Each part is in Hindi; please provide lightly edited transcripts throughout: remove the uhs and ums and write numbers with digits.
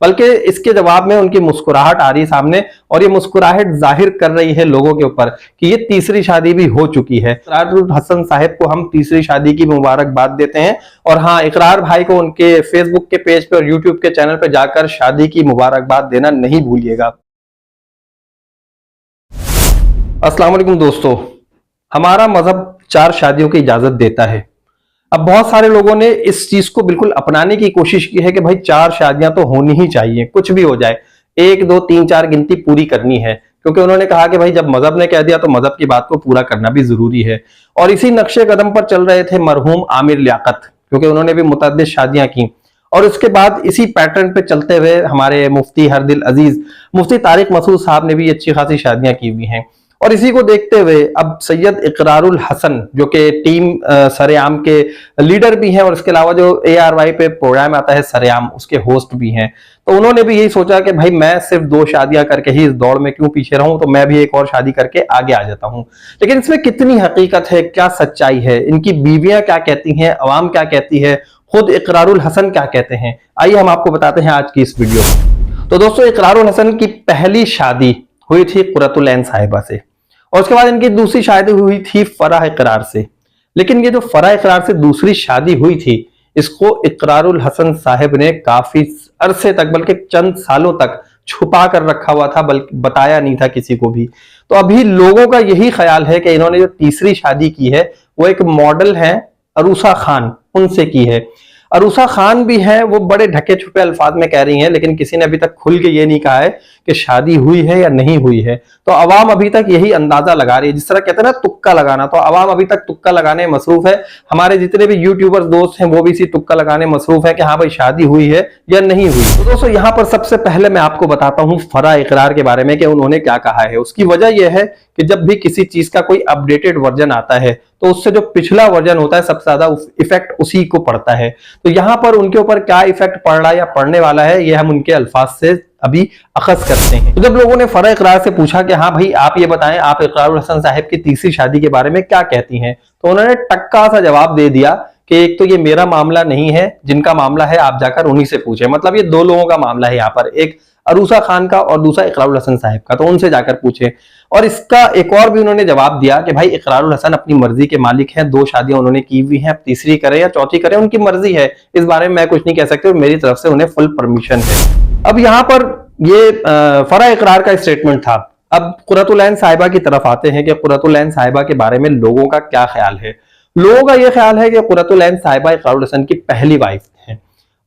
बल्कि इसके जवाब में उनकी मुस्कुराहट आ रही सामने, और ये मुस्कुराहट जाहिर कर रही है लोगों के ऊपर कि ये तीसरी शादी भी हो चुकी है। इकरारुल हसन साहब को हम तीसरी शादी की मुबारकबाद देते हैं, और हाँ, इकरार भाई को उनके फेसबुक के पेज पे और यूट्यूब के चैनल पे जाकर शादी की मुबारकबाद देना नहीं भूलिएगा। अस्सलाम वालेकुम दोस्तों, हमारा मजहब 4 शादियों की इजाजत देता है। अब बहुत सारे लोगों ने इस चीज को बिल्कुल अपनाने की कोशिश की है कि भाई 4 शादियां तो होनी ही चाहिए, कुछ भी हो जाए, 1 2 3 4 गिनती पूरी करनी है, क्योंकि उन्होंने कहा कि भाई जब मजहब ने कह दिया तो मजहब की बात को पूरा करना भी जरूरी है। और इसी नक्शे कदम पर चल रहे थे मरहूम आमिर लियाकत, क्योंकि उन्होंने भी मुतअद्दिद शादियां की। और उसके बाद इसी पैटर्न पे चलते हुए हमारे मुफ्ती हरदिल अजीज मुफ्ती तारिक मसूद साहब ने भी अच्छी खासी शादियां की हुई हैं। और इसी को देखते हुए अब सैयद इकरारुल हसन, जो कि टीम सरेआम के लीडर भी हैं और इसके अलावा जो ARY पे प्रोग्राम आता है सरेआम, उसके होस्ट भी हैं, तो उन्होंने भी यही सोचा कि भाई मैं सिर्फ 2 शादियां करके ही इस दौड़ में क्यों पीछे रहूं, तो मैं भी एक और शादी करके आगे आ जाता हूं। लेकिन इसमें कितनी हकीकत है, क्या सच्चाई है, इनकी बीवियां क्या कहती हैं, अवाम क्या कहती है, खुद इकरारुल हसन क्या कहते हैं, आइए हम आपको बताते हैं आज की इस वीडियो में। तो दोस्तों, इकरारुल हसन की पहली शादी हुई थी कुर्रतुल ऐन साहिबा से, और उसके बाद इनकी दूसरी शादी हुई थी फराह इकरार से। लेकिन ये जो फराह इकरार से दूसरी शादी हुई थी, इसको इकरारुल हसन साहब ने काफी अरसे तक, बल्कि चंद सालों तक छुपा कर रखा हुआ था, बल्कि बताया नहीं था किसी को भी। तो अभी लोगों का यही ख्याल है कि इन्होंने जो तीसरी शादी की है वो एक मॉडल है अरूसा खान, उनसे की है। अरूसा खान भी है, वो बड़े ढके छुपे अल्फाज में कह रही हैं, लेकिन किसी ने अभी तक खुल के ये नहीं कहा है कि शादी हुई है या नहीं हुई है। तो अवाम अभी तक यही अंदाजा लगा रही है, जिस तरह कहते हैं ना तुक्का लगाना, तो अवाम अभी तक तुक्का लगाने में मसरूफ है। हमारे जितने भी यूट्यूबर्स दोस्त हैं वो भी इसी तुक्का लगाने में मसरूफ है कि हाँ भाई शादी हुई है या नहीं हुई। तो दोस्तों, यहाँ पर सबसे पहले मैं आपको बताता हूँ फराह इकरार के बारे में कि उन्होंने क्या कहा है। उसकी वजह यह है कि जब भी किसी चीज का कोई अपडेटेड वर्जन आता है तो उससे जो पिछला वर्जन होता है सबसे ज्यादा इफेक्ट उसी को पड़ता है। तो यहाँ पर उनके ऊपर क्या इफेक्ट पड़ रहा है या पड़ने वाला है, ये हम उनके अल्फाज से अभी अखज़ करते हैं। तो जब लोगों ने फराह इकरार से पूछा कि हाँ भाई आप ये बताएं, आप इकरारुल हसन साहब की तीसरी शादी के बारे में क्या कहती हैं, तो उन्होंने टक्का सा जवाब दे दिया कि एक तो ये मेरा मामला नहीं है, जिनका मामला है आप जाकर उन्हीं से पूछें। मतलब ये 2 लोगों का मामला है यहाँ पर, एक अरूसा खान का और दूसरा इकरारुल हसन साहब का, तो उनसे जाकर पूछे। और इसका एक और भी उन्होंने जवाब दिया कि भाई इकरारुल हसन अपनी मर्जी के मालिक हैं, 2 शादियां उन्होंने की हुई हैं, अब तीसरी करें या चौथी करें उनकी मर्जी है, इस बारे में मैं कुछ नहीं कह सकती और मेरी तरफ से उन्हें फुल परमिशन है। अब यहाँ पर ये फराह इकरार का स्टेटमेंट था। अब कुर्रतुल ऐन साहिबा की तरफ आते हैं कि कुर्रतुल ऐन साहिबा के बारे में लोगों का क्या ख्याल है। लोगों का यह ख्याल है कि कुर्रतुल ऐन साहिबा इकरारुल हसन की पहली वाइफ है,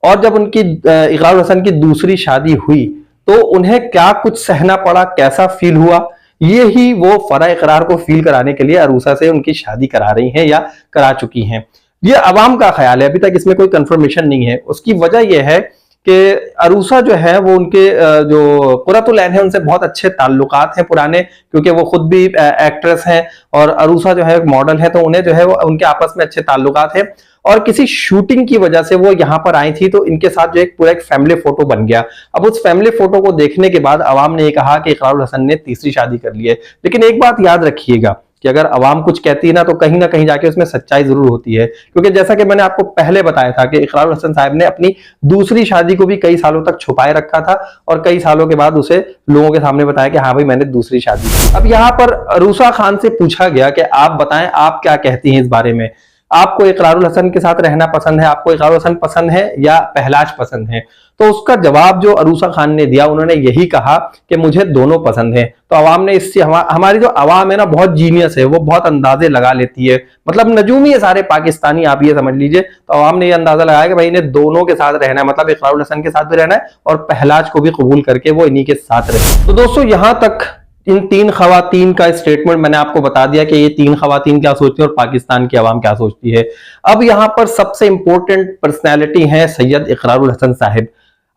और जब उनकी इकरारुल हसन की दूसरी शादी हुई तो उन्हें क्या कुछ सहना पड़ा, कैसा फील हुआ, ये ही वो फराह इकरार को फील कराने के लिए अरूसा से उनकी शादी करा रही हैं या करा चुकी हैं। ये अवाम का ख्याल है, अभी तक इसमें कोई कंफर्मेशन नहीं है। उसकी वजह यह है कि अरूसा जो है वो उनके जो कुर्रतुल ऐन है उनसे बहुत अच्छे ताल्लुकात हैं पुराने, क्योंकि वो खुद भी एक्ट्रेस हैं और अरूसा जो है मॉडल है, तो उन्हें जो है वो उनके आपस में अच्छे ताल्लुकात हैं। और किसी शूटिंग की वजह से वो यहाँ पर आई थी, तो इनके साथ जो एक पूरा एक फैमिली फोटो बन गया। अब उस फैमिली फोटो को देखने के बाद अवाम ने ये कहा कि इकरारुल हसन ने तीसरी शादी कर ली है। लेकिन एक बात याद रखिएगा कि अगर अवाम कुछ कहती है ना, तो कहीं ना कहीं जाके उसमें सच्चाई जरूर होती है, क्योंकि जैसा कि मैंने आपको पहले बताया था कि इकरारुल हसन साहब ने अपनी दूसरी शादी को भी कई सालों तक छुपाए रखा था, और कई सालों के बाद उसे लोगों के सामने बताया कि हाँ भाई मैंने दूसरी शादी की। अब यहाँ पर अरूसा खान से पूछा गया कि आप बताएं, आप क्या कहती हैं इस बारे में, आपको इकरारुल हसन के साथ रहना पसंद है, आपको इकरारुल हसन पसंद है या पहलाज पसंद है। तो उसका जवाब जो अरूसा खान ने दिया, उन्होंने यही कहा कि मुझे दोनों पसंद है। तो अवाम ने इससे हमारी जो अवाम है ना बहुत जीनियस है, वो बहुत अंदाजे लगा लेती है, मतलब नजूमी है सारे पाकिस्तानी, आप ये समझ लीजिए। तो अवाम ने ये अंदाजा लगाया कि भाई इन्हें दोनों के साथ रहना है, मतलब इकरारुल हसन के साथ भी रहना है और पहलाज को भी कबूल करके वो इन्हीं के साथ रहे। तो दोस्तों, यहां तक इन 3 खवातीन का स्टेटमेंट मैंने आपको बता दिया कि ये 3 खवातीन क्या सोचती है और पाकिस्तान की आवाम क्या सोचती है। अब यहाँ पर सबसे इंपॉर्टेंट पर्सनैलिटी है सैयद इकरारुल हसन साहब।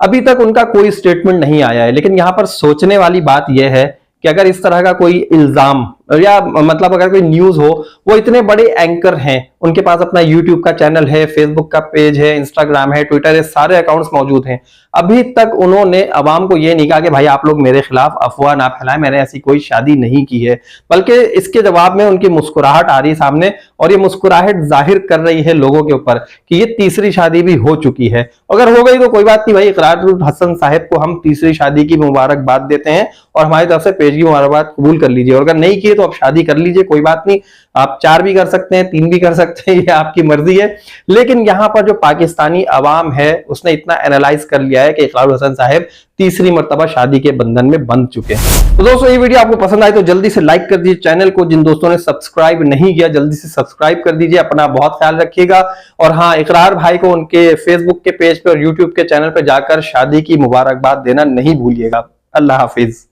अभी तक उनका कोई स्टेटमेंट नहीं आया है, लेकिन यहाँ पर सोचने वाली बात यह है कि अगर इस तरह का कोई इल्जाम या मतलब अगर कोई न्यूज हो, वो इतने बड़े एंकर हैं, उनके पास अपना यूट्यूब का चैनल है, फेसबुक का पेज है, इंस्टाग्राम है, ट्विटर है, सारे अकाउंट्स मौजूद हैं। अभी तक उन्होंने अवाम को ये नहीं कहा कि भाई आप लोग मेरे खिलाफ अफवाह ना फैलाएं, मैंने ऐसी कोई शादी नहीं की है, बल्कि इसके जवाब में उनकी मुस्कुराहट आ रही है सामने, और ये मुस्कुराहट जाहिर कर रही है लोगों के ऊपर कि ये तीसरी शादी भी हो चुकी है। अगर हो गई तो कोई बात नहीं भाई, इकरारुल हसन साहब को हम तीसरी शादी की मुबारकबाद देते हैं और हमारी तरफ से पेज की मुबारकबाद कबूल कर लीजिए, और अगर नहीं किए तो आप शादी कर लीजिए, कोई बात नहीं, आप 4 भी कर सकते हैं, 3 भी कर सकते हैं, ये आपकी मर्जी है। लेकिन यहां पर जो पाकिस्तानी अवाम है उसने इतना एनालाइज कर लिया है कि इकरारुल हसन साहब तीसरी मर्तबा शादी के बंधन में बंध चुके हैं। तो दोस्तों ये वीडियो आपको पसंद आई तो जल्दी से लाइक कर दीजिए, चैनल को जिन दोस्तों ने सब्सक्राइब नहीं किया जल्दी से सब्सक्राइब कर दीजिए, अपना बहुत ख्याल रखिएगा। और हाँ, इकरार भाई को उनके फेसबुक के पेज पे और यूट्यूब के चैनल पे जाकर शादी की मुबारकबाद देना नहीं भूलिएगा। अल्लाह हाफिज।